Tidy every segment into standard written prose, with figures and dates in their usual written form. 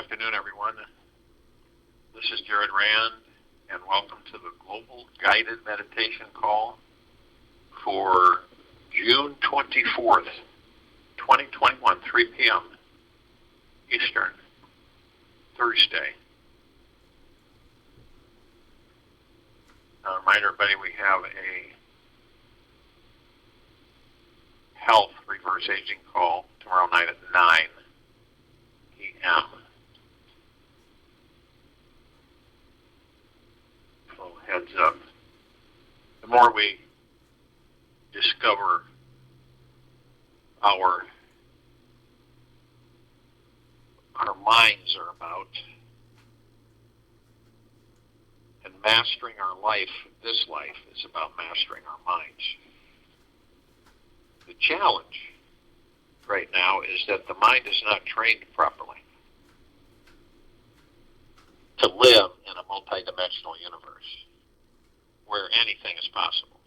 afternoon, everyone. This is Jared Rand, and welcome to the Global Guided Meditation Call for June 24th, 2021, 3 p.m. Eastern, Thursday. Now, remind everybody we have a health reverse aging call tomorrow night at 9 p.m. So heads up. The more we discover our minds are about and mastering our life, this life is about mastering our minds. The challenge right now is that the mind is not trained properly to live in a multidimensional universe where anything is possible.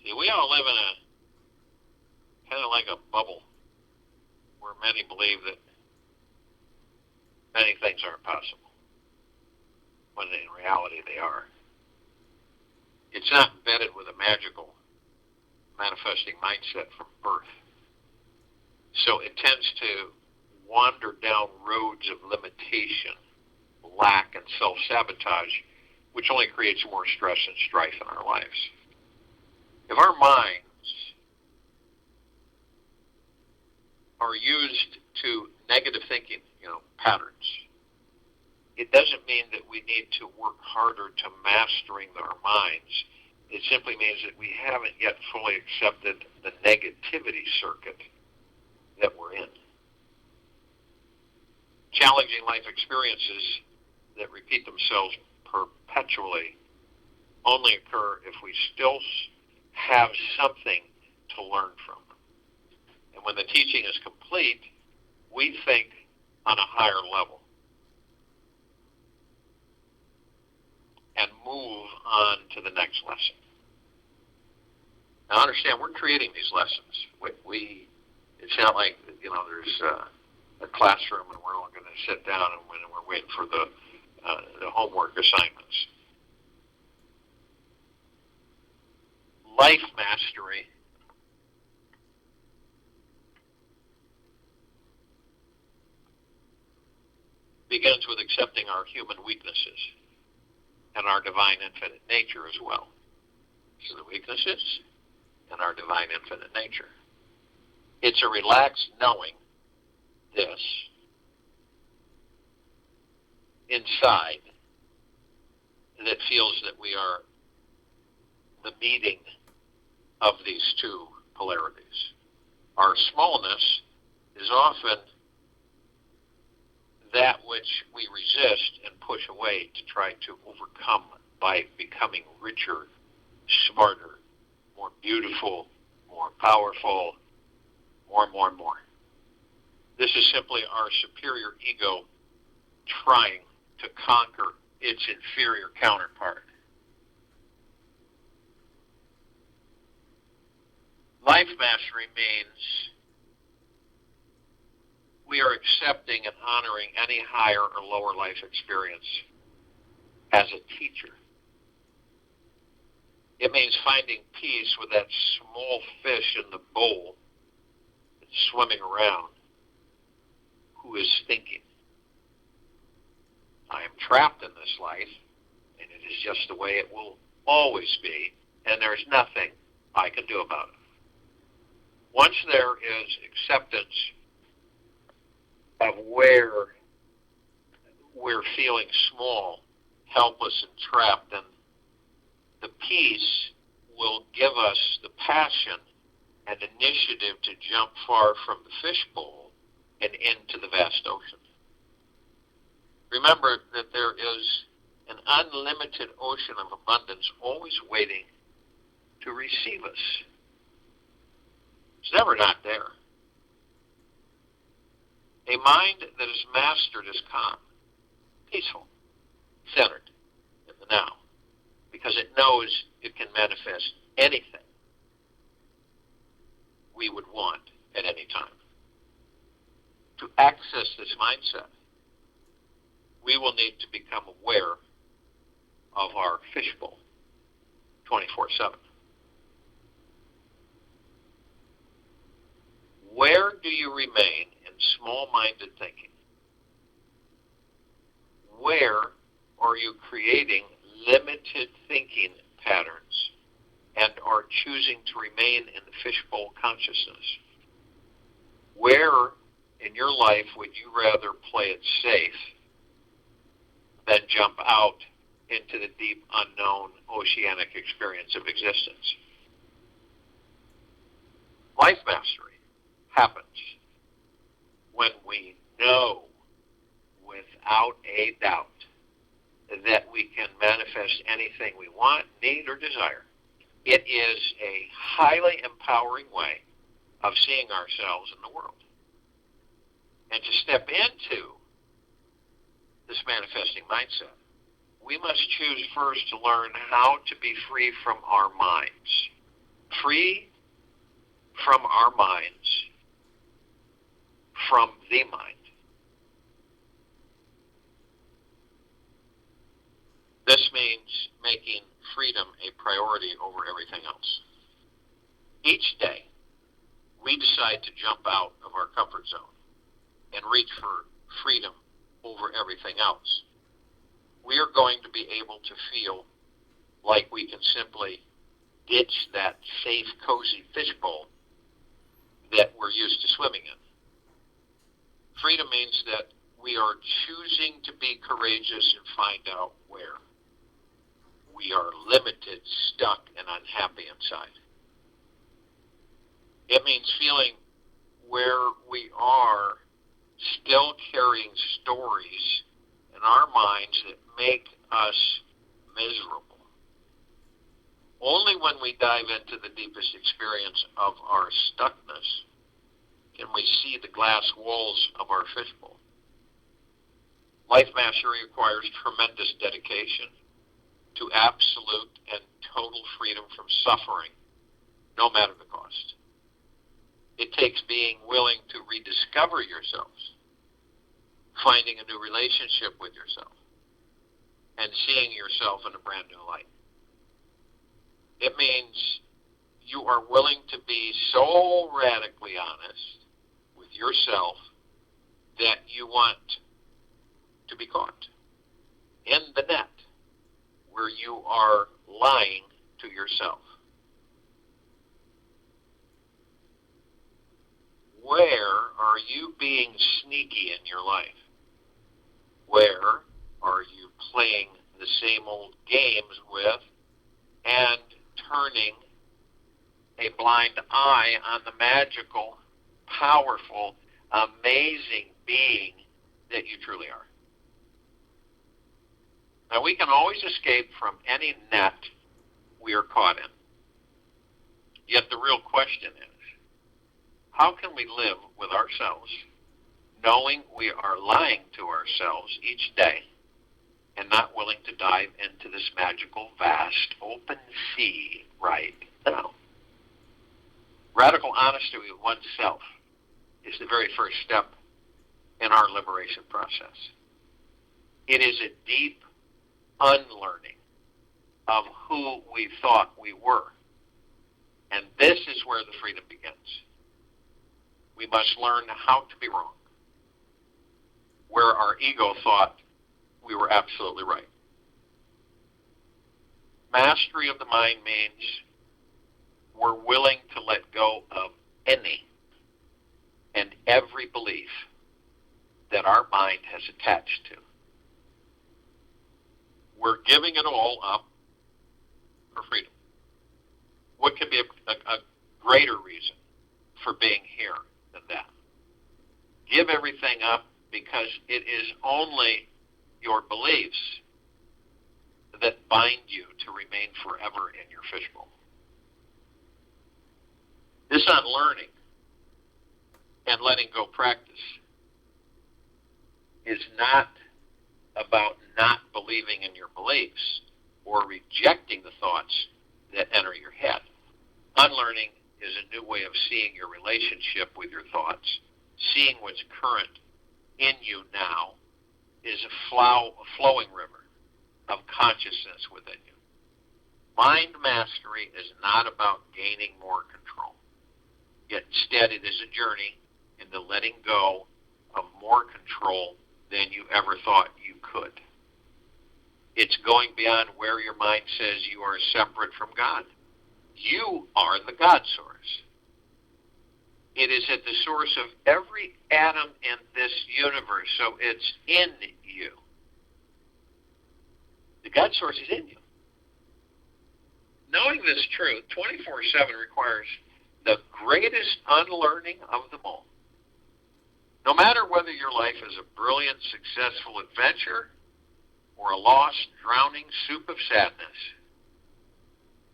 See, we all live in a kind of like a bubble where many believe that many things aren't possible, when in reality they are. It's not embedded with a magical manifesting mindset from birth. So it tends to wander down roads of limitation, lack, and self-sabotage, which only creates more stress and strife in our lives. If our minds are used to negative thinking, patterns, it doesn't mean that we need to work harder to mastering our minds. It simply means that we haven't yet fully accepted the negativity circuit that we're in. Challenging life experiences that repeat themselves perpetually only occur if we still have something to learn from. And when the teaching is complete, we think on a higher level and move on to the next lesson. Now understand, we're creating these lessons. It's not like, there's a classroom and we're all going to sit down and we're waiting for the homework assignments. Life mastery begins with accepting our human weaknesses and our divine infinite nature as well. So the weaknesses and our divine infinite nature. It's a relaxed knowing this inside that feels that we are the meeting of these two polarities. Our smallness is often that which we resist and push away to try to overcome by becoming richer, smarter, more beautiful, more powerful, more and more and more. This is simply our superior ego trying to conquer its inferior counterpart. Life mastery means we are accepting and honoring any higher or lower life experience as a teacher. It means finding peace with that small fish in the bowl that's swimming around who is thinking, I am trapped in this life, and it is just the way it will always be, and there's nothing I can do about it. Once there is acceptance of where we're feeling small, helpless, and trapped, then the peace will give us the passion and initiative to jump far from the fishbowl and into the vast ocean. Remember that there is an unlimited ocean of abundance always waiting to receive us. It's never not there. A mind that is mastered is calm, peaceful, centered in the now, because it knows it can manifest anything we would want at any time. To access this mindset, we will need to become aware of our fishbowl 24/7. Where do you remain in small-minded thinking? Where are you creating limited thinking patterns and are choosing to remain in the fishbowl consciousness? Where in your life would you rather play it safe than jump out into the deep, unknown, oceanic experience of existence? Life mastery happens when we know without a doubt that we can manifest anything we want, need, or desire. It is a highly empowering way of seeing ourselves in the world. And to step into this manifesting mindset, we must choose first to learn how to be free from our minds. Free from our minds, from the mind. This means making freedom a priority over everything else. Each day, we decide to jump out of our comfort zone and reach for freedom over everything else. We are going to be able to feel like we can simply ditch that safe, cozy fishbowl that we're used to swimming in. Freedom means that we are choosing to be courageous and find out where we are limited, stuck, and unhappy inside. It means feeling where we are still carrying stories in our minds that make us miserable. Only when we dive into the deepest experience of our stuckness can we see the glass walls of our fishbowl. Life mastery requires tremendous dedication to absolute and total freedom from suffering, no matter the cost. It takes being willing to rediscover yourselves, finding a new relationship with yourself, and seeing yourself in a brand new light. It means you are willing to be so radically honest with yourself that you want to be caught in the net where you are lying to yourself. Where are you being sneaky in your life? Where are you playing the same old games with and turning a blind eye on the magical, powerful, amazing being that you truly are? Now, we can always escape from any net we are caught in. Yet the real question is, how can we live with ourselves knowing we are lying to ourselves each day and not willing to dive into this magical, vast, open sea right now? Radical honesty with oneself is the very first step in our liberation process. It is a deep unlearning of who we thought we were. And this is where the freedom begins. We must learn how to be wrong, where our ego thought we were absolutely right. Mastery of the mind means we're willing to let go of any and every belief that our mind has attached to. We're giving it all up for freedom. What could be a greater reason for being here than that? Give everything up because it is only your beliefs that bind you to remain forever in your fishbowl. This unlearning and letting go practice is not about not believing in your beliefs or rejecting the thoughts that enter your head. Unlearning is a new way of seeing your relationship with your thoughts. Seeing what's current in you now is a flowing river of consciousness within you. Mind mastery is not about gaining more control. Yet instead, it is a journey into letting go of more control than you ever thought you could. It's going beyond where your mind says you are separate from God. You are the God source. It is at the source of every atom in this universe, so it's in you. The God source is in you. Knowing this truth 24/7 requires the greatest unlearning of them all. No matter whether your life is a brilliant, successful adventure or a lost, drowning soup of sadness,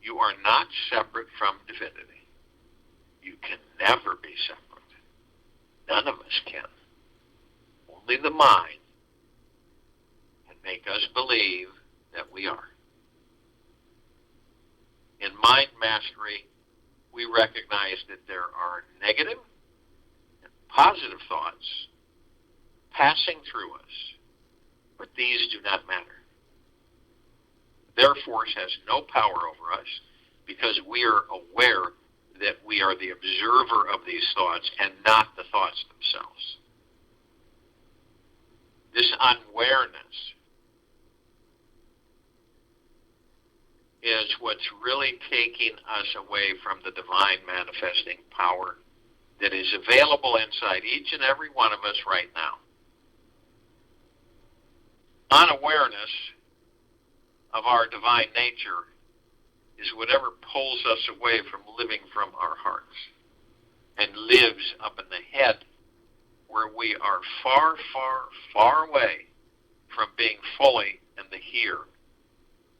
you are not separate from divinity. You can never be separate. None of us can. Only the mind can make us believe that we are. In mind mastery, we recognize that there are negative and positive thoughts passing through us, but these do not matter. Their force has no power over us because we are aware that we are the observer of these thoughts and not the thoughts themselves. This unawareness is what's really taking us away from the divine manifesting power that is available inside each and every one of us right now. Unawareness of our divine nature is whatever pulls us away from living from our hearts and lives up in the head where we are far, far, far away from being fully in the here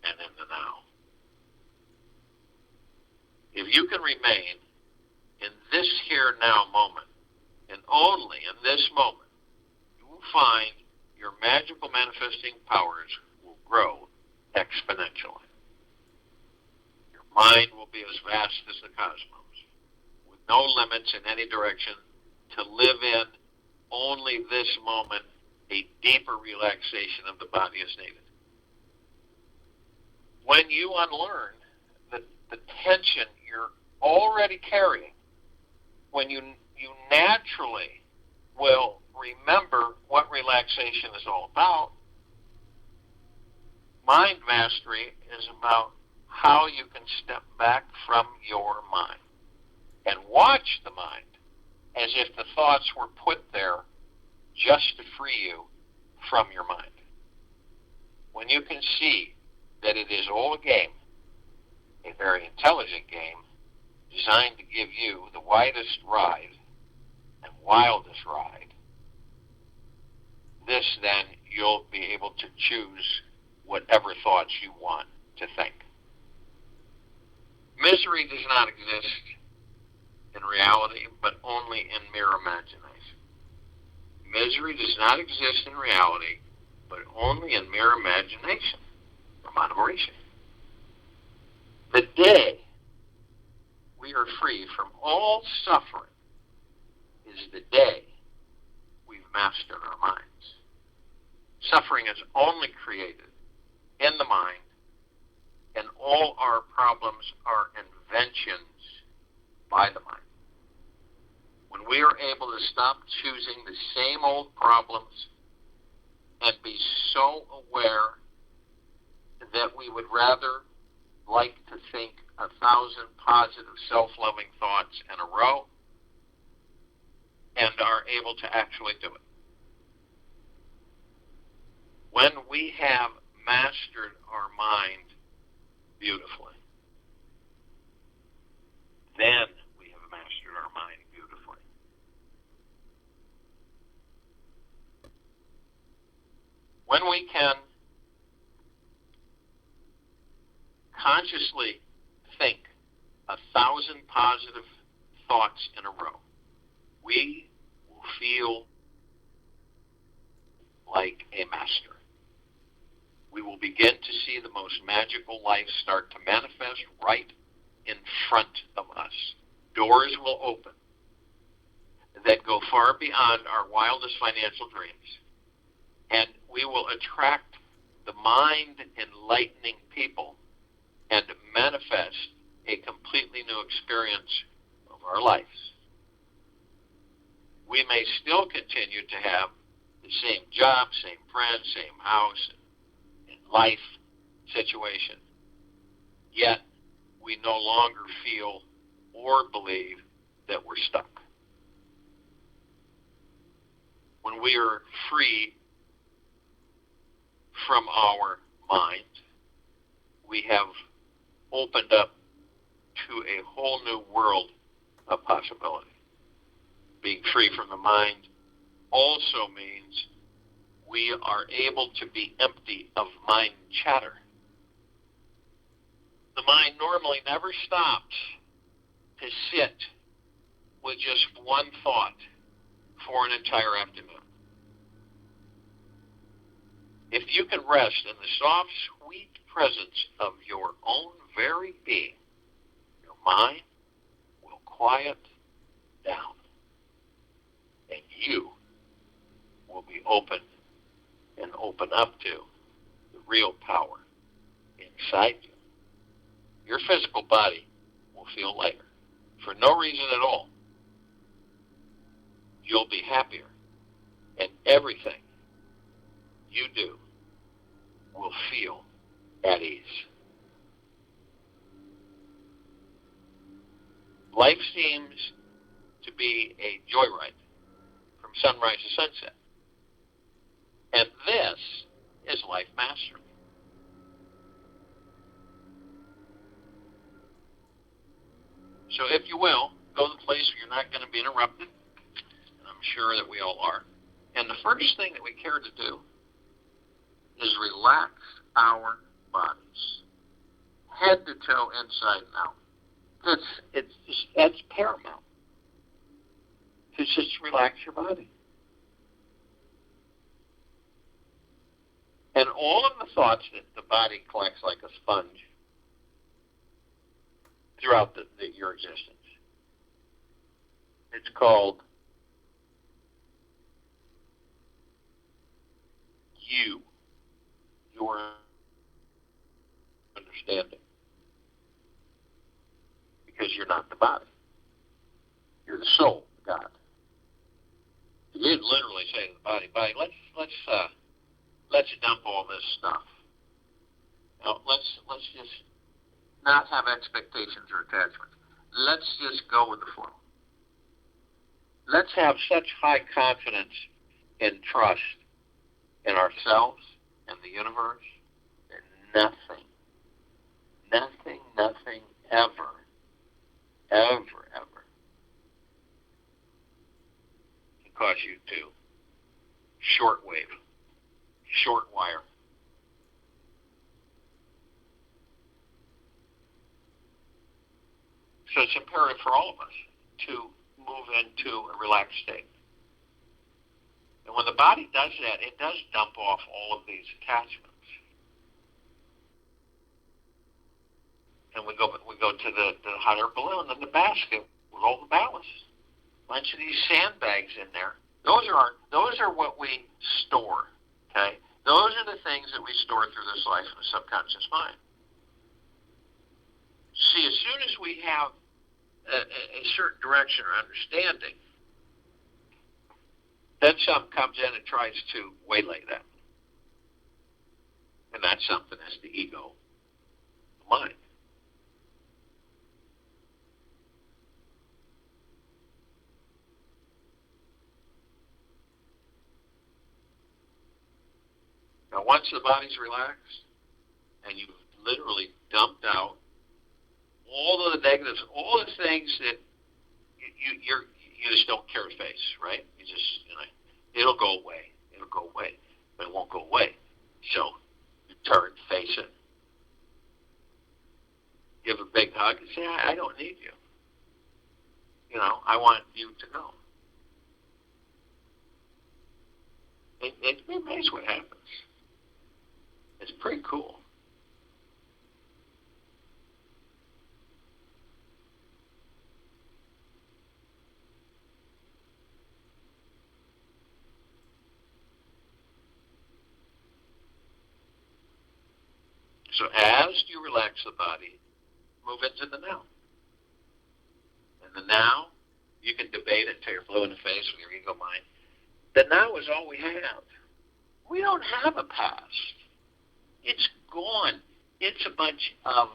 and in the now. If you can remain in this here now moment, and only in this moment, you will find your magical manifesting powers will grow exponentially. Your mind will be as vast as the cosmos, with no limits in any direction, to live in only this moment, a deeper relaxation of the body is needed. When you unlearn the tension you're already carrying, when you naturally will remember what relaxation is all about, mind mastery is about how you can step back from your mind and watch the mind as if the thoughts were put there just to free you from your mind. When you can see that it is all a game, a very intelligent game, designed to give you the widest ride and wildest ride, this then you'll be able to choose whatever thoughts you want to think. Misery does not exist in reality, but only in mere imagination. Misery does not exist in reality, but only in mere imagination or motivation. The day we are free from all suffering is the day we've mastered our minds. Suffering is only created in the mind, and all our problems are inventions by the mind. When we are able to stop choosing the same old problems and be so aware that we would rather like to think 1,000 positive self-loving thoughts in a row and are able to actually do it. When we have mastered our mind beautifully, then we have mastered our mind beautifully. When we can consciously think 1,000 positive thoughts in a row, we will feel like a master. We will begin to see the most magical life start to manifest right in front of us. Doors will open that go far beyond our wildest financial dreams. And we will attract the mind-enlightening people and manifest a completely new experience of our lives. We may still continue to have the same job, same friends, same house, and life situation, yet we no longer feel or believe that we're stuck. When we are free from our mind, we have opened up to a whole new world of possibility. Being free from the mind also means we are able to be empty of mind chatter. The mind normally never stops to sit with just one thought for an entire afternoon. If you can rest in the soft, sweet presence of your own very being, your mind will quiet down, and you will be open and open up to the real power inside you. Your physical body will feel lighter for no reason at all. You'll be happier, and everything you do will feel at ease. Life seems to be a joyride from sunrise to sunset. And this is life mastery. So if you will, go to the place where you're not going to be interrupted. And I'm sure that we all are. And the first thing that we care to do is relax our bodies, head to toe, inside and out. That's paramount. To just relax your body. And all of the thoughts that the body collects like a sponge throughout your existence. It's called your understanding. Because you're not the body. You're the soul, God. You didn't literally say to the body, let's dump all this stuff. Now, let's just not have expectations or attachments. Let's just go with the flow. Let's have such high confidence and trust in ourselves and the universe that nothing ever can cause you to shortwave, short wire. So it's imperative for all of us to move into a relaxed state. And when the body does that, it does dump off all of these attachments. And we go to the hot air balloon and the basket with all the ballast. A bunch of these sandbags in there. Those are what we store. Okay? Those are the things that we store through this life in the subconscious mind. See, as soon as we have a certain direction or understanding, then something comes in and tries to waylay that. And that something is the ego, the mind. Now, once the body's relaxed and you've literally dumped out all of the negatives, all the things that you just don't care to face, right? You just, it'll go away. It'll go away. But it won't go away. So you turn, face it. Give a big hug and say, I don't need you. I want you to go. It's amazing what happens. It's pretty cool. So as you relax the body, move into the now. And the now, you can debate it till you're blue in the face with your ego mind. The now is all we have. We don't have a past. It's gone. It's a bunch of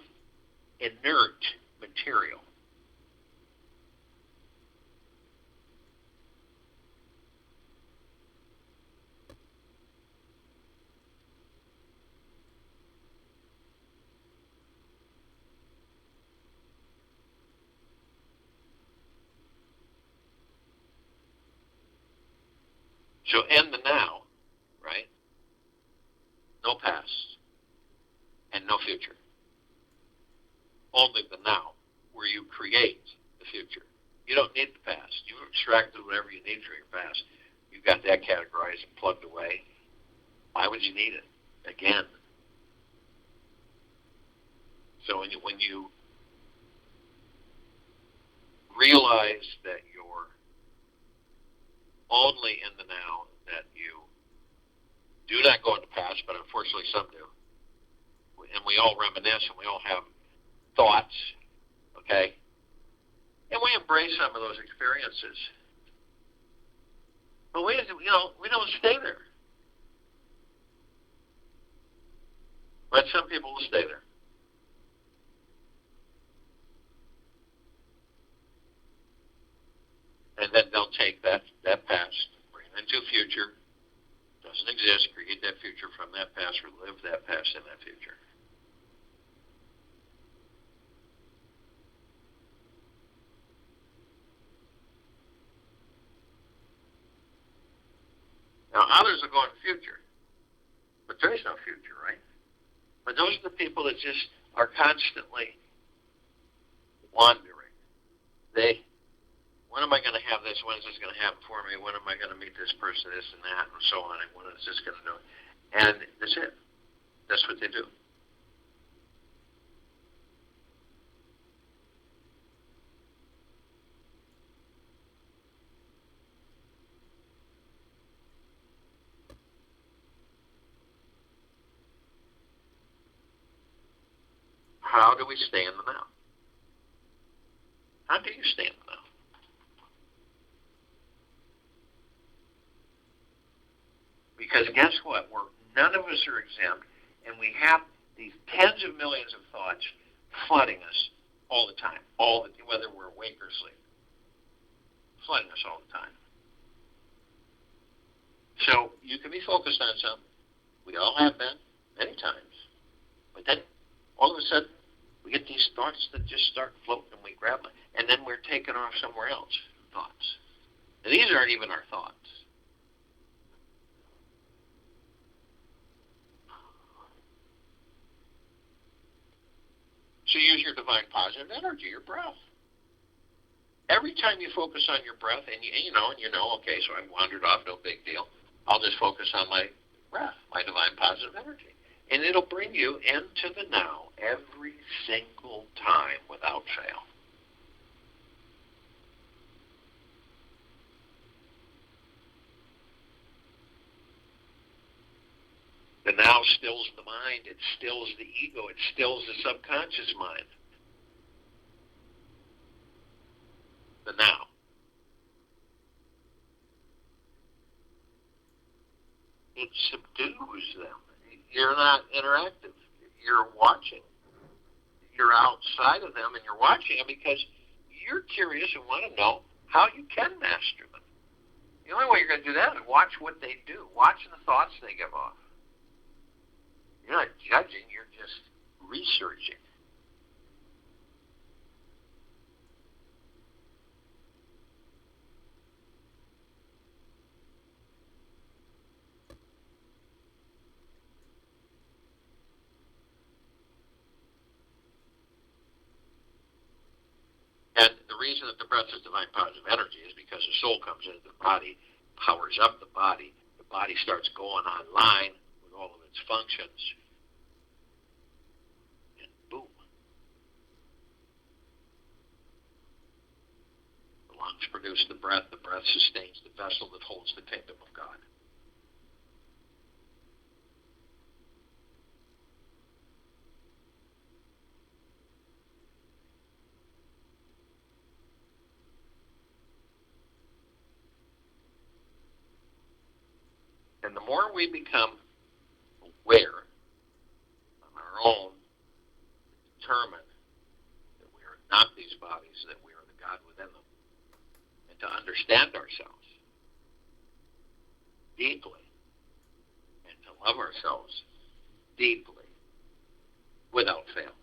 inert material. So in the now, right? No past and no future. Only the now, where you create the future. You don't need the past. You've extracted whatever you need from your past. You've got that categorized and plugged away. Why would you need it again? So when you realize that you're only in the now, that you do not go in the past, but unfortunately some do. And we all reminisce and we all have thoughts, okay? And we embrace some of those experiences. But we don't stay there. But some people will stay there. And then they'll take that past, bring it into future, doesn't exist, create that future from that past, relive that past in that future. Now, others will go in the future, but there is no future, right? But those are the people that just are constantly wandering. When am I going to have this? When is this going to happen for me? When am I going to meet this person, this and that, and so on? And when is this going to do it? And that's it. That's what they do. How do we stay in the now? How do you stay in the now? Because guess what? None of us are exempt, and we have these tens of millions of thoughts flooding us all the time, whether we're awake or asleep, flooding us all the time. So you can be focused on something. We all have been, many times. But then all of a sudden, we get these thoughts that just start floating, and we grab them, and then we're taken off somewhere else, thoughts. And these aren't even our thoughts. So use your divine positive energy, your breath. Every time you focus on your breath, and you know, okay, so I wandered off, no big deal. I'll just focus on my breath, my divine positive energy. And it'll bring you into the now every single time without fail. The now stills the mind, it stills the ego, it stills the subconscious mind. The now. It subdues them. You're not interactive. You're watching. You're outside of them and you're watching them because you're curious and want to know how you can master them. The only way you're going to do that is watch what they do. Watch the thoughts they give off. You're not judging, you're just researching. And the reason that the breath is divine positive energy is because the soul comes into the body, powers up the body starts going online with all of its functions. Boom. The lungs produce the breath sustains the vessel that holds the kingdom of God. And the more we become aware on our own, determine that we are not these bodies, that we are the God within them, and to understand ourselves deeply, and to love ourselves deeply, without fail.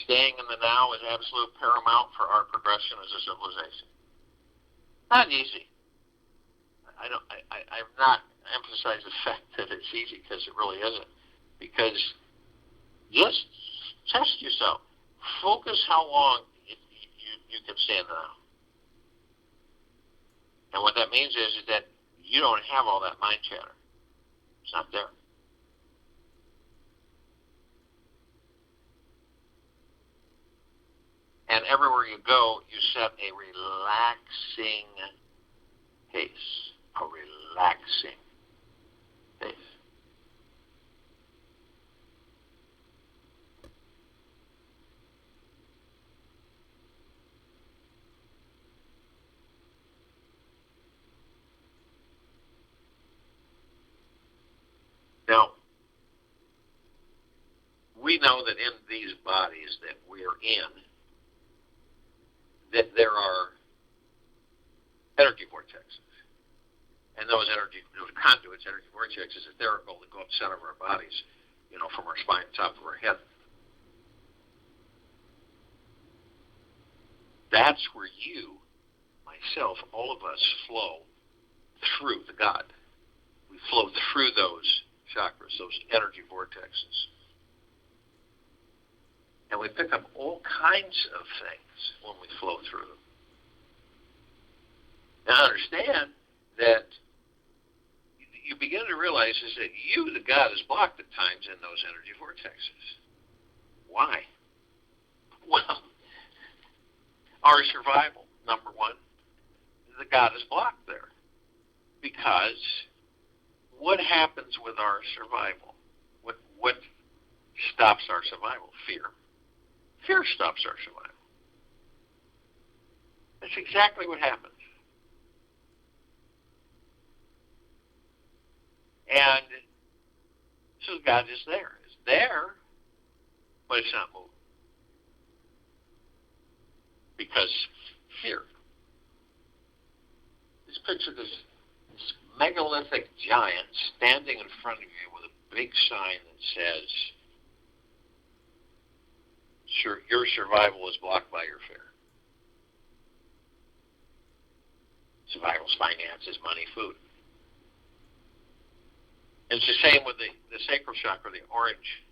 Staying in the now is absolute paramount for our progression as a civilization. Not easy. I've not emphasized the fact that it's easy, because it really isn't. Because just test yourself. Focus how long you can stay in the now. And what that means is that you don't have all that mind chatter. It's not there. And everywhere you go, you set a relaxing pace. A relaxing pace. Now, we know that in these bodies that we're in, that there are energy vortexes. And those conduits, energy vortexes, etherical, that go up the center of our bodies, from our spine, top of our head. That's where you, myself, all of us flow through the God. We flow through those chakras, those energy vortexes. And we pick up all kinds of things when we flow through them. Now understand that you begin to realize is that you, the God, is blocked at times in those energy vortexes. Why? Well, our survival, number one, the God is blocked there. Because what happens with our survival? What stops our survival? Fear. Fear stops our survival. That's exactly what happens. And so God is there. It's there, but it's not moving. Because fear. Just picture this megalithic giant standing in front of you with a big sign that says, your survival is blocked by your fear. Survival is finances, money, food. And it's the same with the sacral chakra, the orange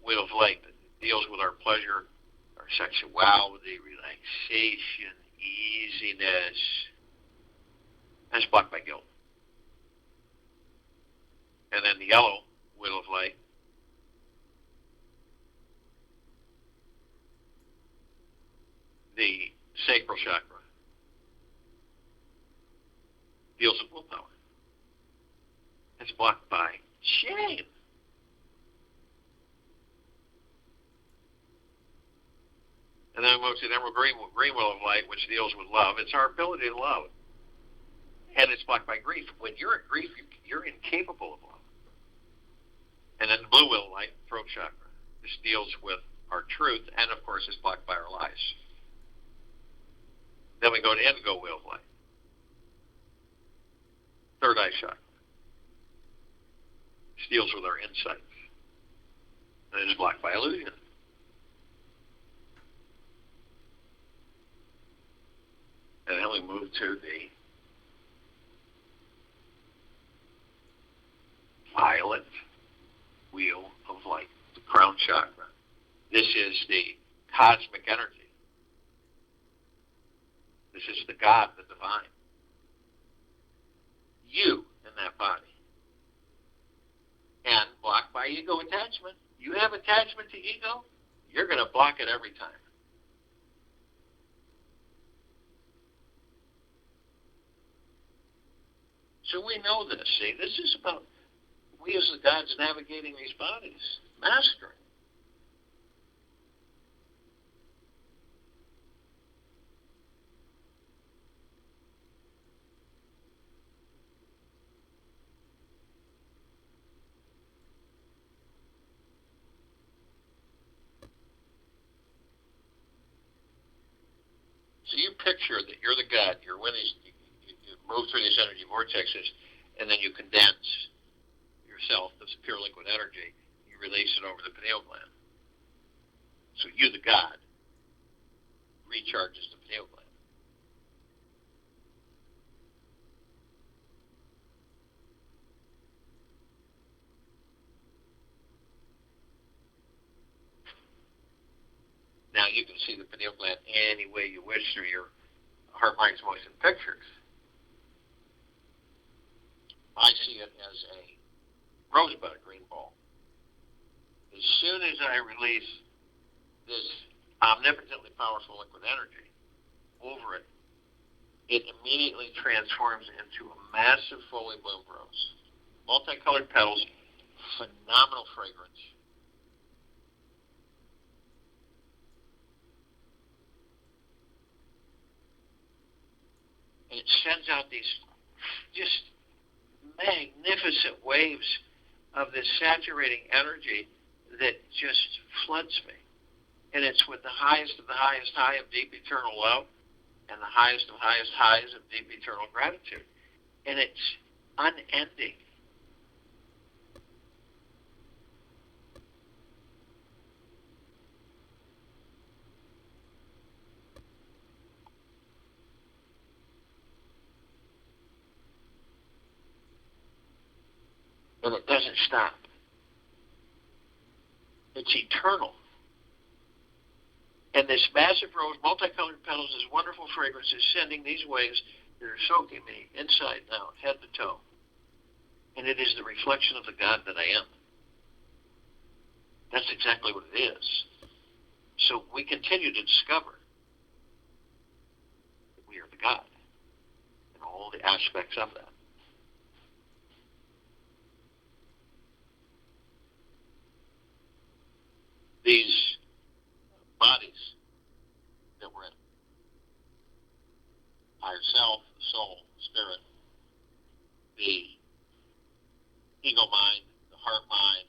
wheel of light that deals with our pleasure, our sexuality, relaxation, easiness. And it's blocked by guilt. And then the yellow wheel of light the sacral chakra deals with willpower. It's blocked by shame. And then we move to the emerald green wheel of light, which deals with love. It's our ability to love. And it's blocked by grief. When you're in grief, you're incapable of love. And then the blue wheel of light, throat chakra. This deals with our truth, and of course, it's blocked by our lies. Then we go to indigo wheel of light. Third eye chakra. This deals with our insights. And it is blocked by illusion. And then we move to the violet wheel of light, the crown chakra. This is the cosmic energy. This is the God, the divine. You in that body. And blocked by ego attachment. You have attachment to ego, you're going to block it every time. So we know this. See, this is about we as the gods navigating these bodies, mastering. picture that you're the God, you're when you move through these energy vortexes, and then you condense yourself, this pure liquid energy, you release it over the pineal gland. So you, the God, recharges the pineal gland. Now you can see the pineal gland any way you wish through your heart, minds, motion pictures. I see it as a rosebud, a green ball. As soon as I release this omnipotently powerful liquid energy over it, it immediately transforms into a massive fully bloomed rose. Multicolored petals, phenomenal fragrance. And it sends out these just magnificent waves of this saturating energy that just floods me. And it's with the highest of the highest high of deep eternal love and the highest of highest highs of deep eternal gratitude. And it's unending. And it doesn't stop. It's eternal. And this massive rose, multicolored petals, this wonderful fragrance is sending these waves that are soaking me inside and out, head to toe. And it is the reflection of the God that I am. That's exactly what it is. So we continue to discover that we are the God and all the aspects of that. These bodies that we're in, higher self, the soul, the spirit, the ego mind, the heart mind,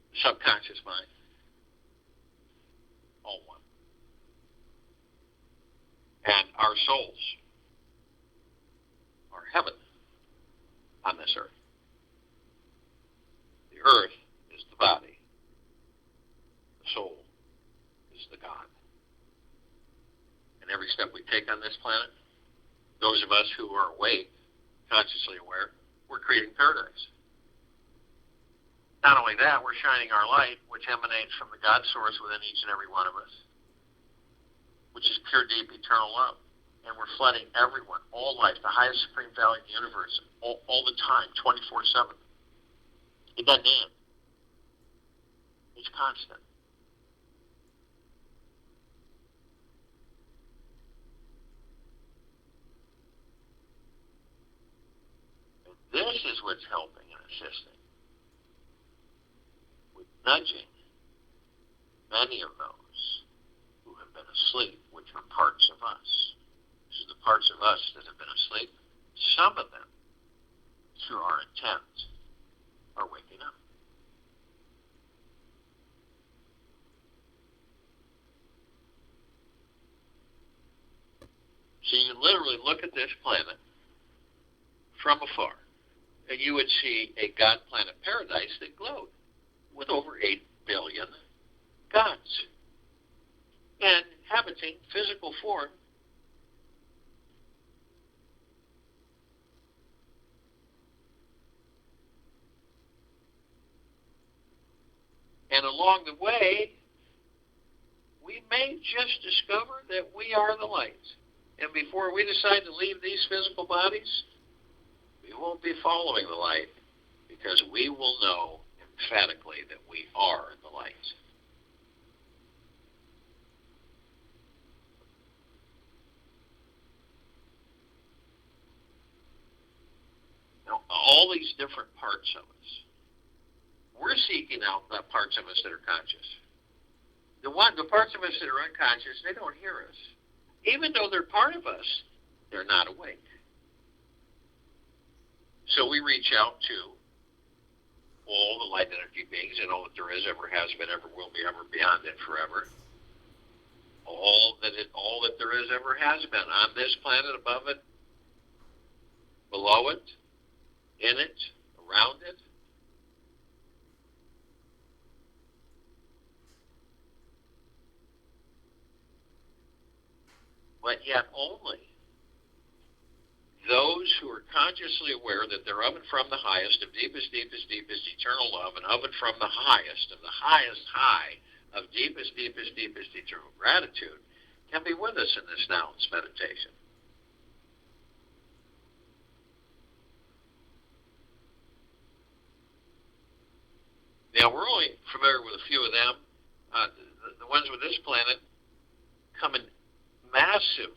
the subconscious mind, all one. And our souls are heaven on this earth. The earth is the body. The soul is the God. And every step we take on this planet, those of us who are awake, consciously aware, we're creating paradise. Not only that, we're shining our light, which emanates from the God source within each and every one of us, which is pure, deep, eternal love. And we're flooding everyone, all life, the highest supreme value in the universe, all the time, 24/7. It doesn't end. It's constant. And this is what's helping and assisting with nudging many of those who have been asleep, which are parts of us. These are the parts of us that have been asleep. Some of them, through our intent, are waking up. So you literally look at this planet from afar, and you would see a God planet paradise that glowed with over 8 billion gods inhabiting physical form. And along the way, we may just discover that we are the light. And before we decide to leave these physical bodies, we won't be following the light, because we will know emphatically that we are the light. Now, all these different parts of us, we're seeking out the parts of us that are conscious. The parts of us that are unconscious, they don't hear us. Even though they're part of us, they're not awake. So we reach out to all the light energy beings and all that there is, ever has been, ever will be, ever beyond and forever. All that there is, ever has been, on this planet, above it, below it, in it, around it. But yet only those who are consciously aware that they're of and from the highest, of deepest, deepest, deepest eternal love, and of and from the highest, of the highest high, of deepest, deepest, deepest eternal gratitude, can be with us in this now, this meditation. Now, we're only familiar with a few of them. The ones with this planet come in massive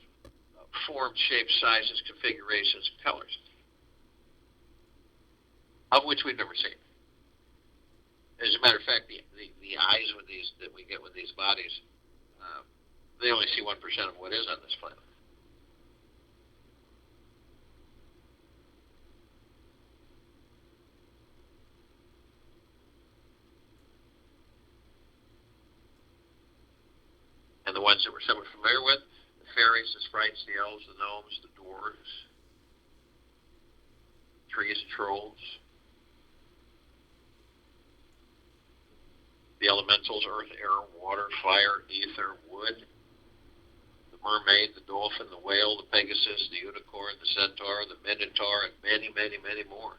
form, shape, sizes, configurations, and colors, of which we've never seen. As a matter of fact, the eyes with these that we get with these bodies, they only see 1% of what is on this planet. And the ones that we're somewhat familiar with, the fairies, the sprites, the elves, the gnomes, the dwarves, trees and trolls, the elementals, earth, air, water, fire, ether, wood, the mermaid, the dolphin, the whale, the pegasus, the unicorn, the centaur, the minotaur, and many, many, many more.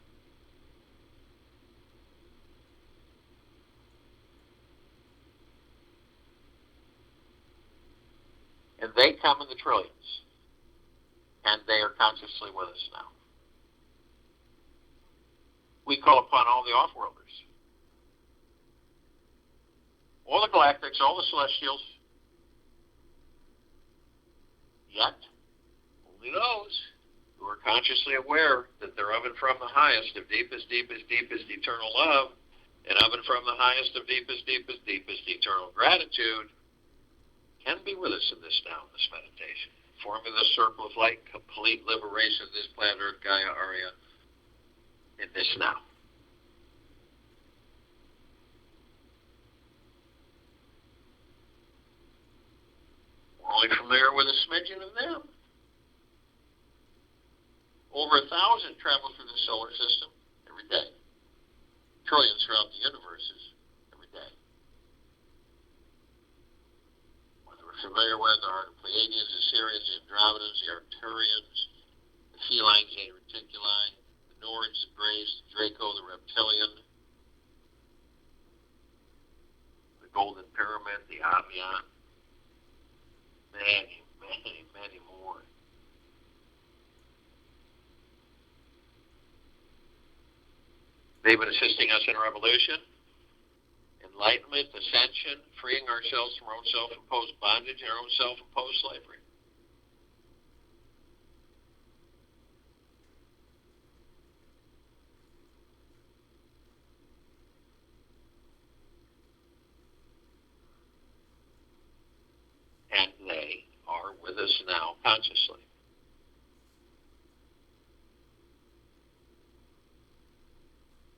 And they come in the trillions, and they are consciously with us now. We call upon all the off-worlders, all the galactics, all the celestials, yet only those who are consciously aware that they're of and from the highest, of deepest, deepest, deepest eternal love, and of and from the highest, of deepest, deepest, deepest eternal gratitude, can be with us in this now, in this meditation, forming the circle of light, complete liberation of this planet Earth, Gaia, Arya, in this now. We're only familiar with a smidgen of them. Over 1,000 travel through the solar system every day. Trillions throughout the universes every day. Familiar with are the Pleiadians, the Sirians, the Andromedas, the Arcturians, the felines, the reticuli, the Nords, the Greys, the Draco, the Reptilian, the Golden Pyramid, the Avian, many, many, many more. They've been assisting us in our evolution, enlightenment, ascension, freeing ourselves from our own self-imposed bondage and our own self-imposed slavery. And they are with us now consciously.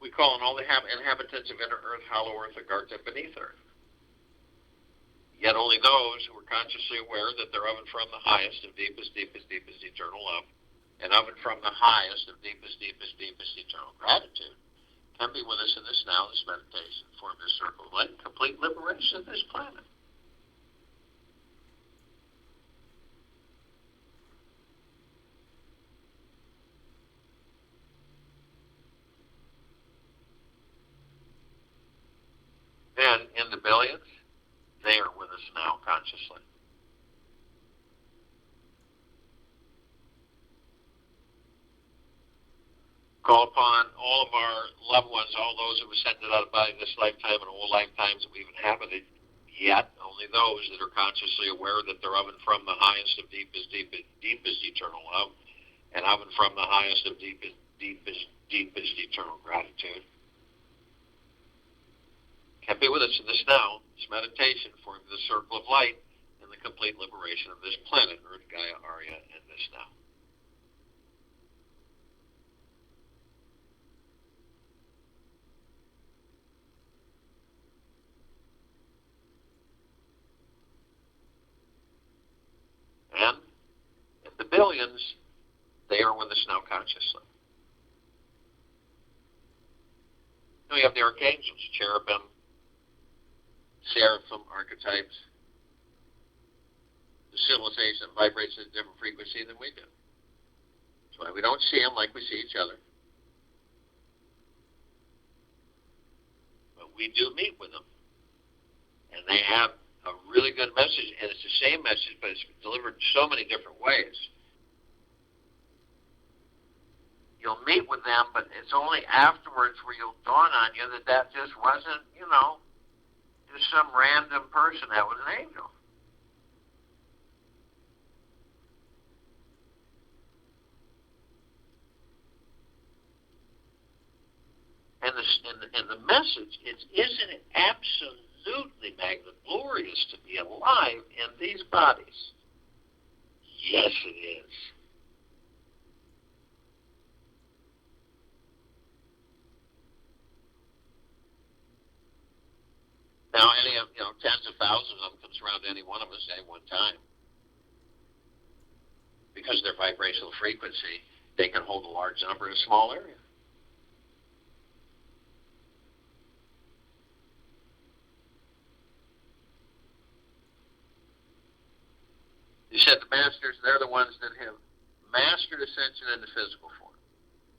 We call on all the inhabitants of inner earth, hollow earth, Agartha, beneath earth. Yet only those who are consciously aware that they're of and from the highest of deepest, deepest, deepest eternal love, and of and from the highest of deepest, deepest, deepest eternal gratitude, can be with us in this now, this meditation, form this circle of light, complete liberation of this planet. And in the billions, they are with us now consciously. Call upon all of our loved ones, all those who were sent out of body this lifetime and all lifetimes that we've inhabited, yet only those that are consciously aware that they're of and from the highest of deepest, deepest, deepest eternal love, and of and from the highest of deepest, deepest, deepest eternal gratitude, can be with us in this now, this meditation, forming the circle of light and the complete liberation of this planet, Earth, Gaia, Arya, and this now. sins, they are with us now consciously. We have the archangels, cherubim, seraphim archetypes, the civilization that vibrates at a different frequency than we do. That's why we don't see them like we see each other. But we do meet with them. And they have a really good message, and it's the same message, but it's delivered in so many different ways. You'll meet with them, but it's only afterwards where you'll dawn on you that just wasn't, just some random person. That was an angel. And the message is, isn't it absolutely glorious to be alive in these bodies? Yes, it is. Now, tens of thousands of them can surround any one of us at any one time. Because of their vibrational frequency, they can hold a large number in a small area. You said the masters, they're the ones that have mastered ascension into physical form,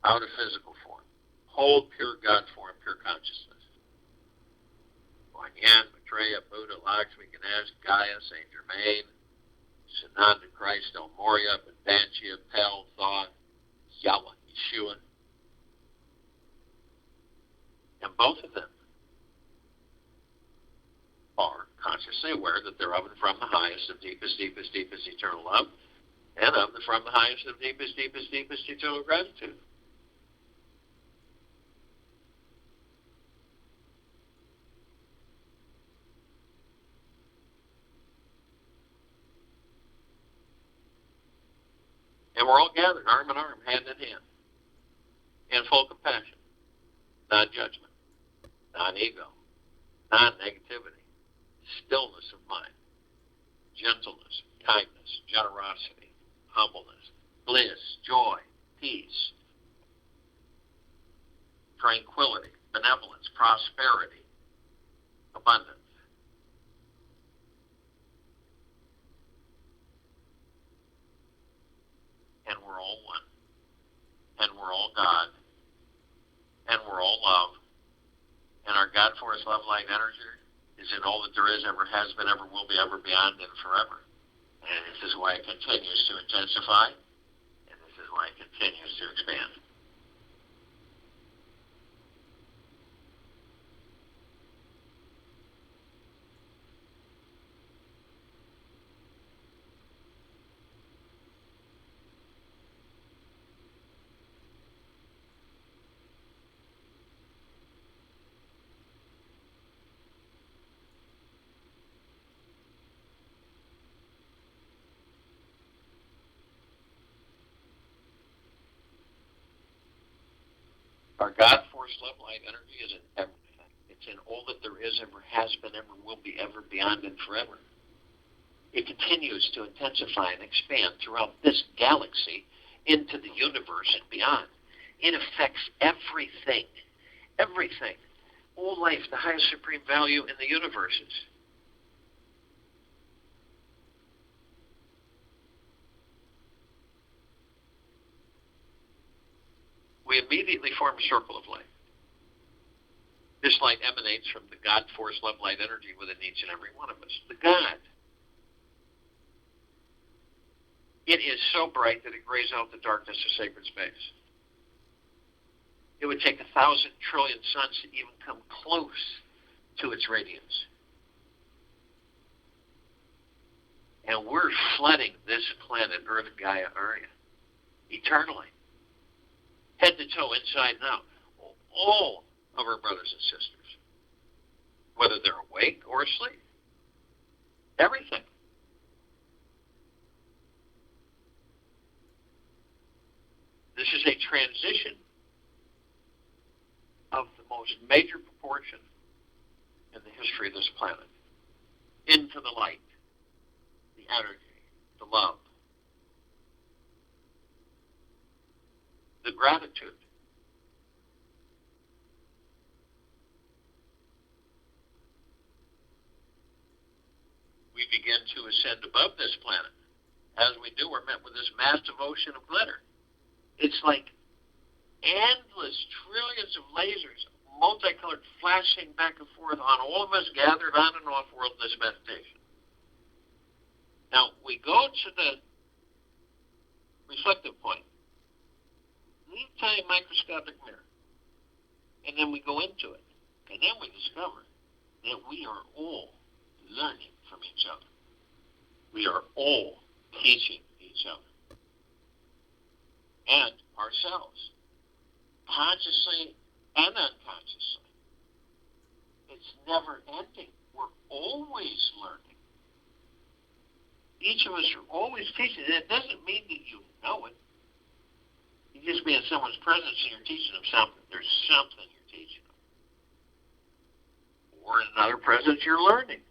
out of physical form, hold pure God form, pure consciousness. Kuan Yin, Maitreya, Buddha, Lakshmi, Ganesh, Gaia, Saint Germain, Sananda, Christ, El Morya, Vedantia, Pel, Thoth, Yahweh, Yeshua. And both of them are consciously aware that they're of and from the highest of deepest, deepest, deepest eternal love, and of and from the highest of deepest, deepest, deepest eternal gratitude. And we're all gathered arm in arm, hand in hand, in full compassion, non-judgment, non-ego, non-negativity, stillness of mind, gentleness, kindness, generosity, humbleness, bliss, joy, peace, tranquility, benevolence, prosperity, abundance. And we're all one. And we're all God. And we're all love. And our God force, love, light, energy is in all that there is, ever has been, ever will be, ever beyond, and forever. And this is why it continues to intensify. And this is why it continues to expand. Our God force, love, light, energy is in everything. It's in all that there is, ever has been, ever will be, ever beyond, and forever. It continues to intensify and expand throughout this galaxy into the universe and beyond. It affects everything. Everything. All life, the highest supreme value in the universes. We immediately form a circle of light. This light emanates from the God force, love, light, energy within each and every one of us. The God. It is so bright that it grays out the darkness of sacred space. It would take 1,000 trillion suns to even come close to its radiance. And we're flooding this planet, Earth, Gaia, area, eternally. Head to toe, inside and out. All of our brothers and sisters, whether they're awake or asleep. Everything. This is a transition of the most major proportion in the history of this planet into the light, the energy, the love, the gratitude. We begin to ascend above this planet. As we do, we're met with this massive ocean of glitter. It's like endless trillions of lasers, multicolored, flashing back and forth on all of us gathered on and off world in this meditation. Now, we go to the reflective point, a little tiny microscopic mirror, and then we go into it, and then we discover that we are all learning from each other. We are all teaching each other and ourselves, consciously and unconsciously. It's never ending. We're always learning. Each of us are always teaching. It doesn't mean that you know it. You just be in someone's presence and you're teaching them something. There's something you're teaching them. Or in another presence you're learning.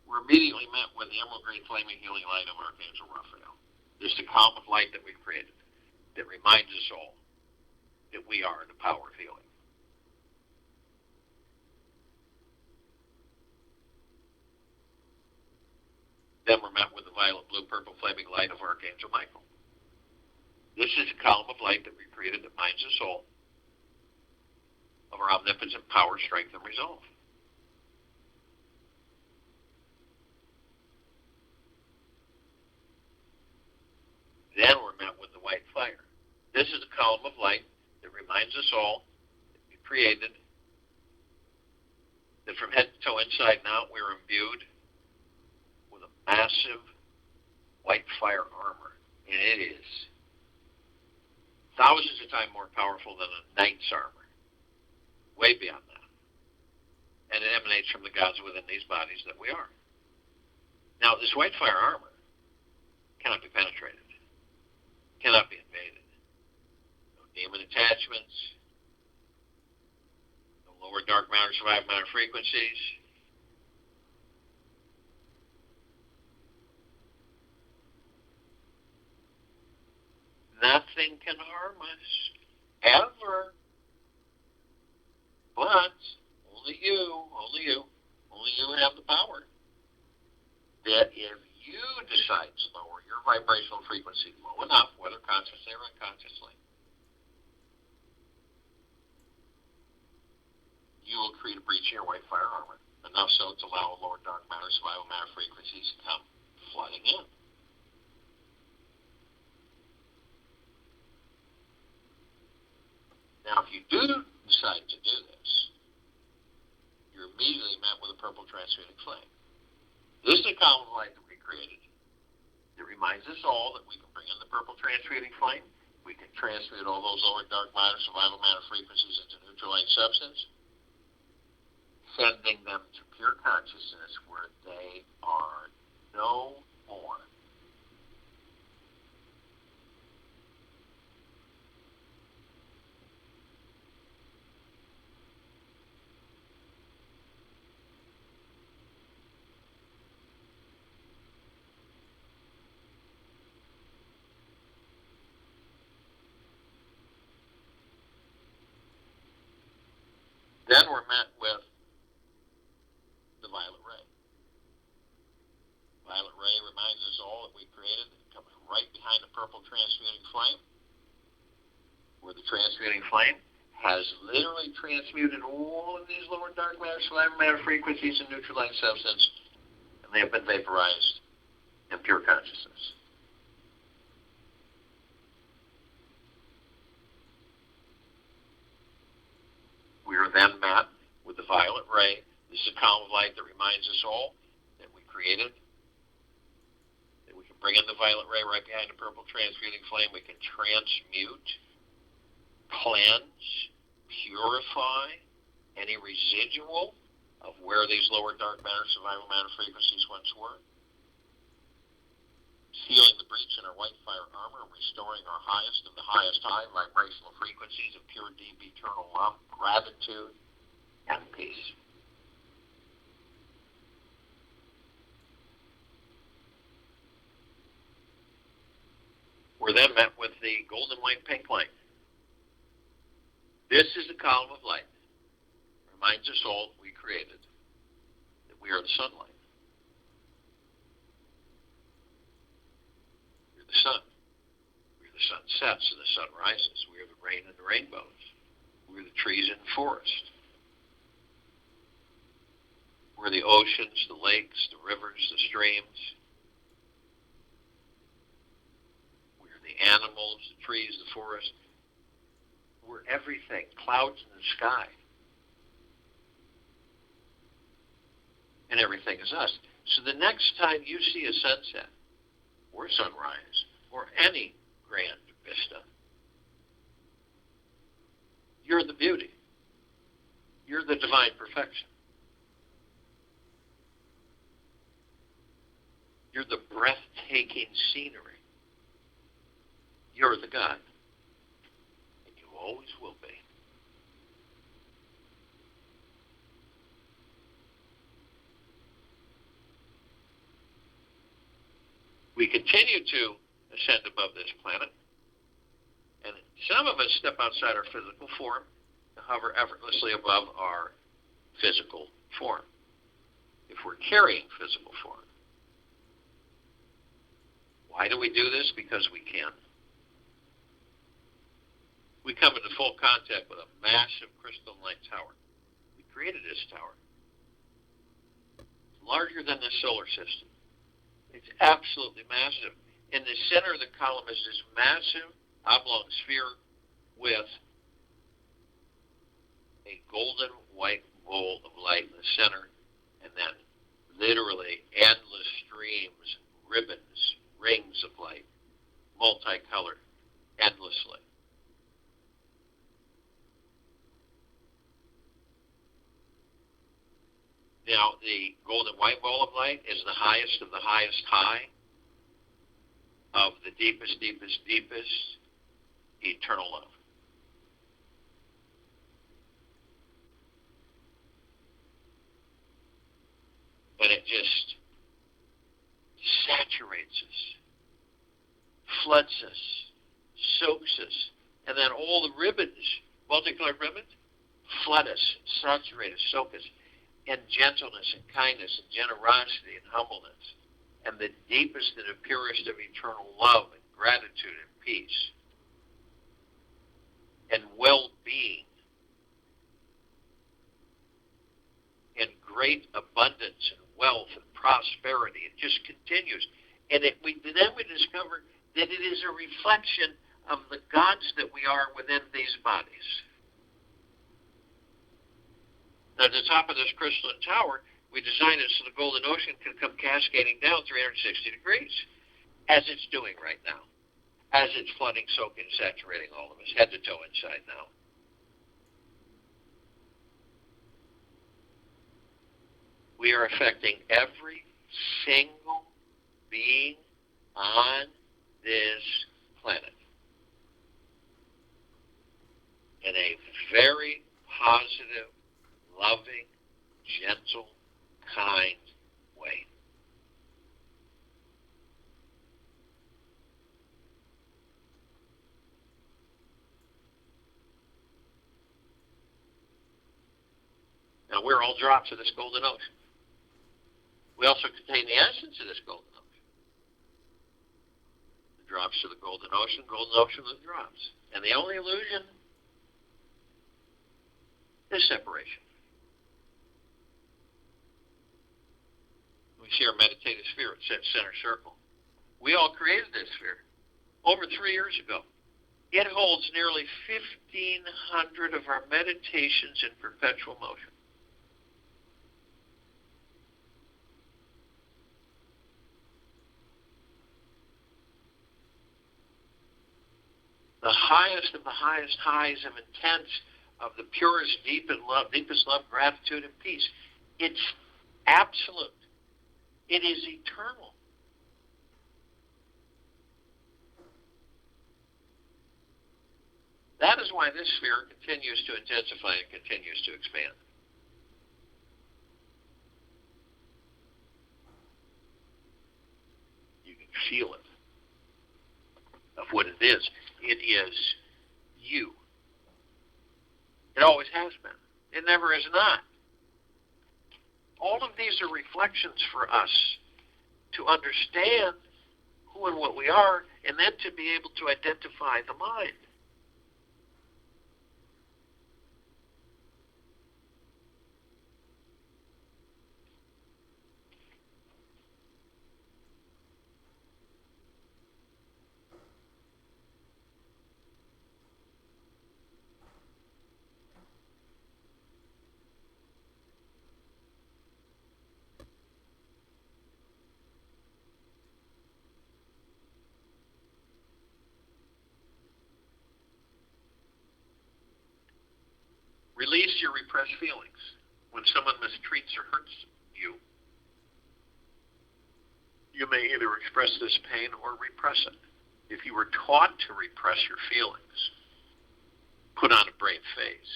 We're immediately met with the emerald green flaming healing light of Archangel Raphael. This is the column of light that we've created that reminds us all that we are the power of healing. Then we're met with the violet, blue, purple flaming light of Archangel Michael. This is a column of light that we created that reminds us all of our omnipotent power, strength, and resolve. Then we're met with the white fire. This is a column of light that reminds us all that we created, that from head to toe, inside and out, we're imbued with a massive white fire armor. And it is thousands of times more powerful than a knight's armor. Way beyond that. And it emanates from the gods within these bodies that we are. Now, this white fire armor cannot be penetrated. Cannot be invaded. No demon attachments. No lower dark matter, survival matter frequencies. Nothing can harm us. Ever. But only you have the power. That if you decide to lower your vibrational frequency low enough, whether consciously or unconsciously, you will create a breach in your white fire armor, enough so to allow lower dark matter, survival matter frequencies to come flooding in. Now, if you do decide to do this, you're immediately met with a purple transmuting flame. This is a column of light that we created. It reminds us all that we can bring in the purple transmuting flame. We can transmute all those lower dark matter, survival matter frequencies into neutral light substance, sending them to pure consciousness where they are no more. Then we're met with the violet ray. Violet ray reminds us all that we created, coming right behind the purple transmuting flame, where the transmuting flame has literally transmuted all of these lower dark matter, survival matter frequencies in neutral light substance, and they have been vaporized in pure consciousness. We are then met with the violet ray. This is a column of light that reminds us all that we created, that we can bring in the violet ray right behind the purple transmuting flame. We can transmute, cleanse, purify any residual of where these lower dark matter, survival matter frequencies once were, sealing the breach in our white fire armor and restoring our highest of the highest high vibrational frequencies of pure, deep, eternal love, gratitude, and peace. We're then met with the golden white pink light. This is the column of light. Reminds us all we created that we are the sunlight. We're the sun. We're the sun sets and the sun rises. We are the rain and the rainbows. We're the trees in the forest. We're the oceans, the lakes, the rivers, the streams. We're the animals, the trees, the forest. We're everything, clouds in the sky. And everything is us. So the next time you see a sunset, or sunrise, or any grand vista, you're the beauty. You're the divine perfection. You're the breathtaking scenery. You're the God. And you always will be. We continue to ascend above this planet, and some of us step outside our physical form to hover effortlessly above our physical form, if we're carrying physical form. Why do we do this? Because we can. We come into full contact with a massive crystalline light tower. We created this tower. It's larger than the solar system. It's absolutely massive. In the center of the column is this massive oblong sphere with a golden white bowl of light in the center, and then literally endless streams, ribbons, rings of light, multicolored, endlessly. Now, the golden white ball of light is the highest of the highest high of the deepest, deepest, deepest eternal love. And it just saturates us, floods us, soaks us, and then all the ribbons, multicolored ribbons, flood us, saturate us, soak us, and gentleness and kindness and generosity and humbleness, and the deepest and the purest of eternal love and gratitude and peace and well-being and great abundance and wealth and prosperity. It just continues. And then we discover that it is a reflection of the gods that we are within these bodies. Now, at the top of this crystalline tower, we designed it so the golden ocean can come cascading down 360 degrees, as it's doing right now, as it's flooding, soaking, saturating all of us, head to toe inside now. We are affecting every single being on this planet in a very positive, loving, gentle, kind way. Now, we're all drops of this golden ocean. We also contain the essence of this golden ocean. The drops of the golden ocean of the drops. And the only illusion is separation. We see our meditative sphere at center circle. We all created this sphere over 3 years ago. It holds nearly 1,500 of our meditations in perpetual motion. The highest of the highest highs of intense, of the purest, deepest love, gratitude, and peace. It's absolute. It is eternal. That is why this sphere continues to intensify and continues to expand. You can feel it. The what it is. It is you. It always has been. It never is not. All of these are reflections for us to understand who and what we are, and then to be able to identify the mind. Release your repressed feelings. When someone mistreats or hurts you, you may either express this pain or repress it. If you were taught to repress your feelings, put on a brave face,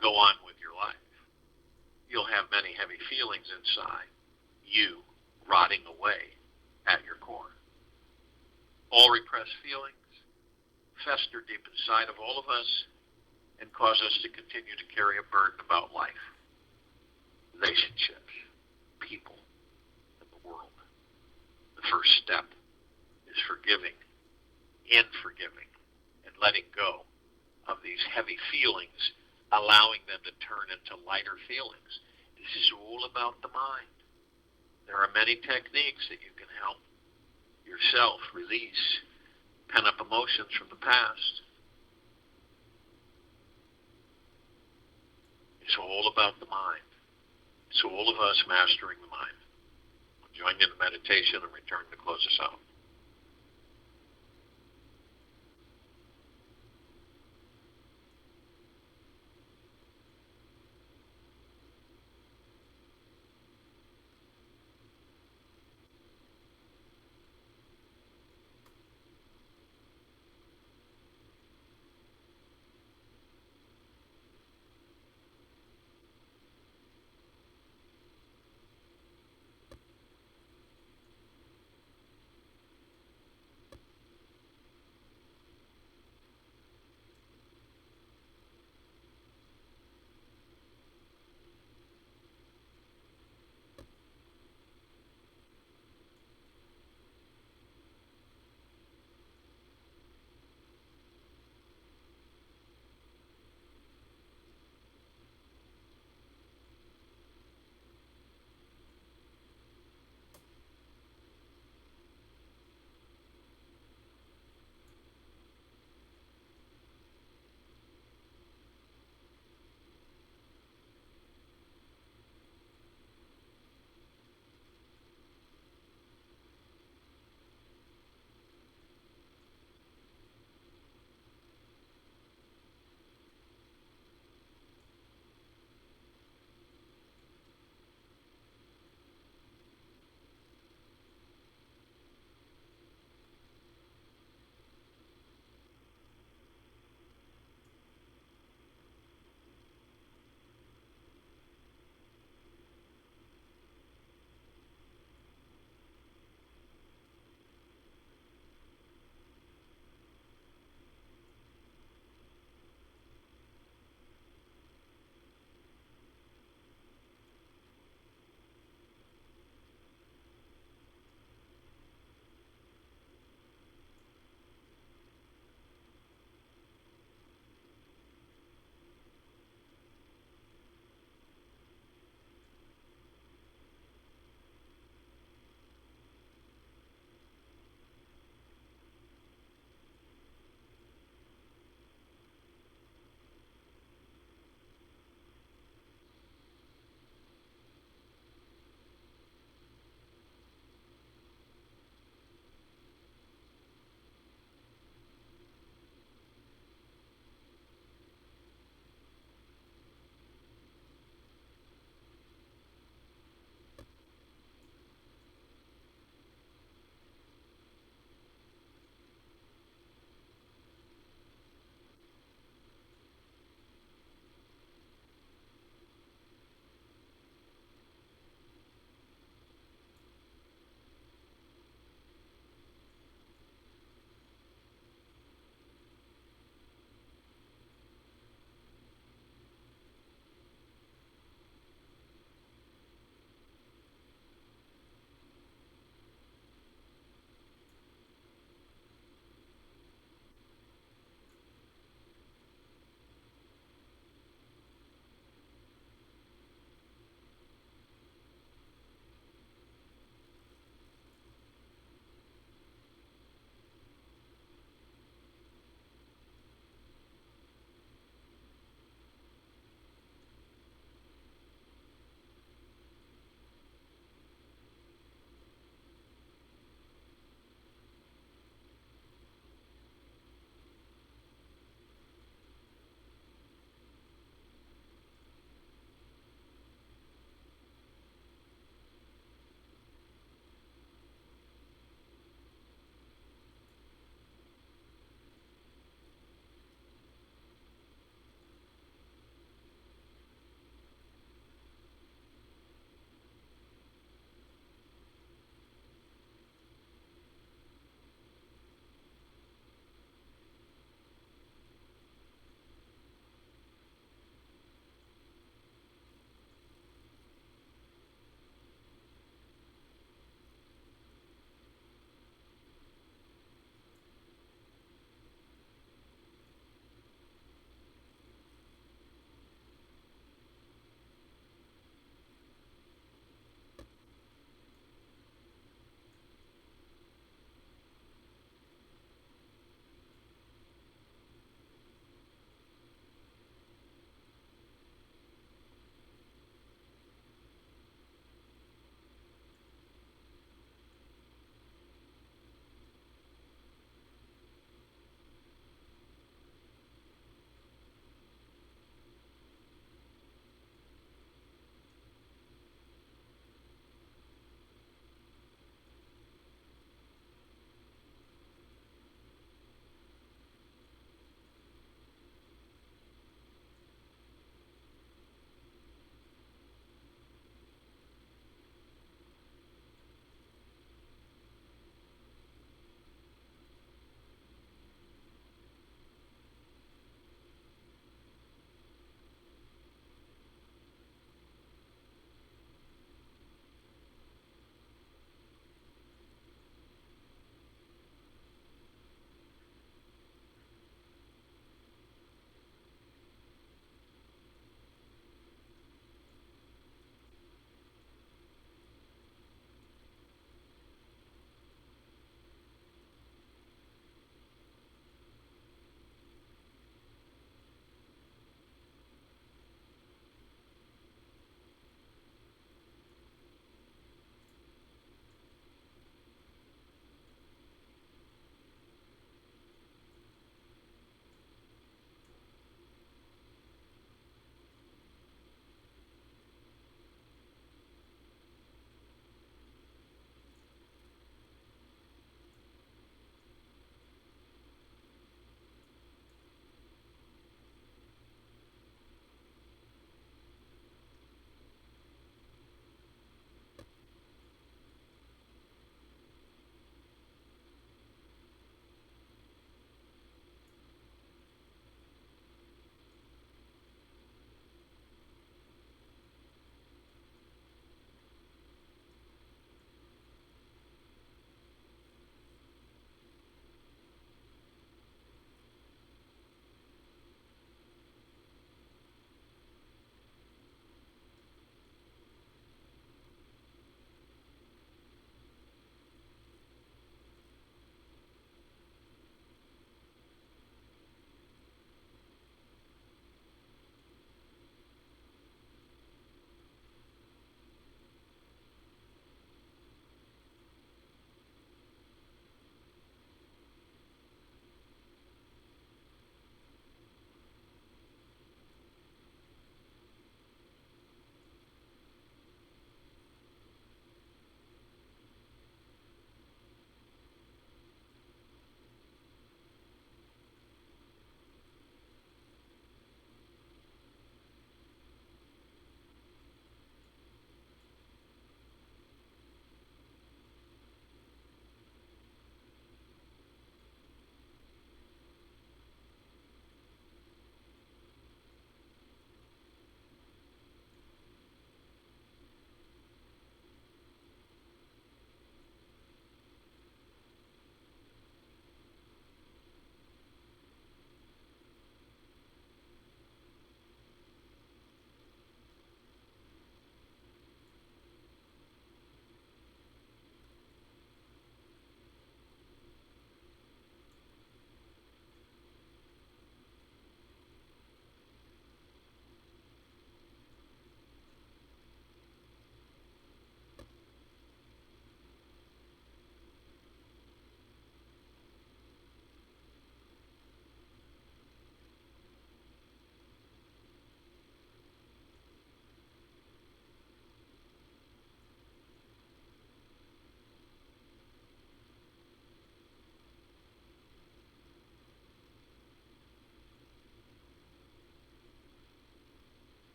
go on with your life, you'll have many heavy feelings inside, you rotting away at your core. All repressed feelings fester deep inside of all of us and cause us to continue to carry a burden about life, relationships, people, and the world. The first step is forgiving and letting go of these heavy feelings, allowing them to turn into lighter feelings. This is all about the mind. There are many techniques that you can help yourself release pent-up emotions from the past. It's all about the mind. It's all of us mastering the mind. I'll join you in the meditation and return to close us out.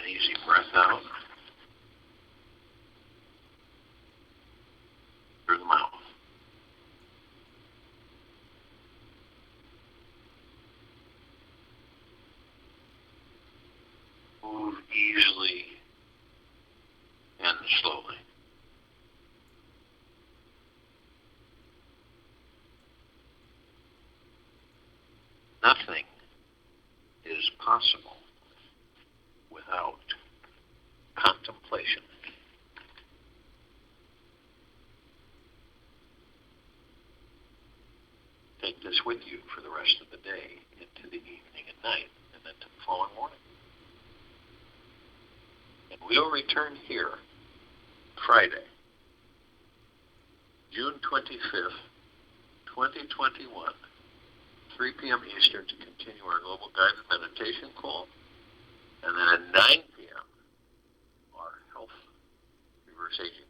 easy breath out through the mouth. Move easily and slowly. Nothing is possible without contemplation. Take this with you for the rest of the day, into the evening and night, and then to the following morning. And we'll return here Friday, June 25th, 2021, 3 p.m. Eastern, to continue our global guided meditation call. And then at 9 p.m., our health reverse aging